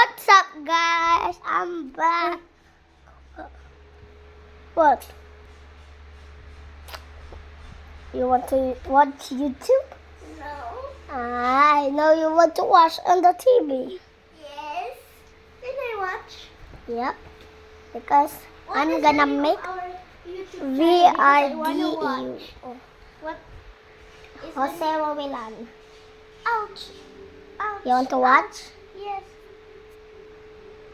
What's up, guys? I'm back. What? You want to watch YouTube? No. I know you want to watch on the TV. Yes. Can I watch? Yep. Because What I'm is gonna the name of make our YouTube channel? Because I wanna VRDU. watch. What is Jose the name? Romilan. Ouch. Ouch. You want to watch? Yes.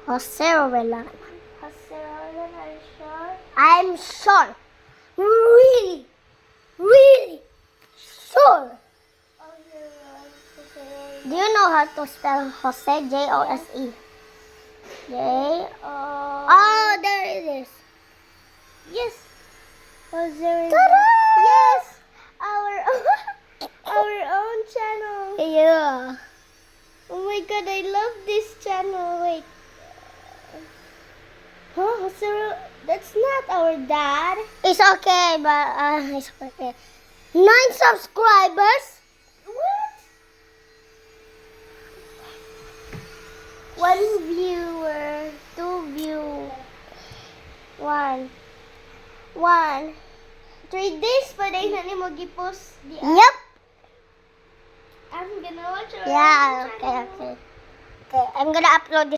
Jose Romilan. Jose Roland, are you sure? I'm sure. Really sure. Oh, you're right. Jose Roland. Do you know how to spell Jose? J-O-S-E. Oh, there it is. Yes. Jose Roland. Ta-da! Yes. Our own channel. Yeah. Oh my god, I love this channel. Wait. Huh? Jose Roland? That's not our dad. It's okay, but it's okay. 9 subscribers. What? 1 viewer, 2 view, 1. 3 days pa rin na ni mo gipost di. Yep. I'm gonna watch our Yeah. own Okay. channel. Okay. Okay. I'm gonna upload this.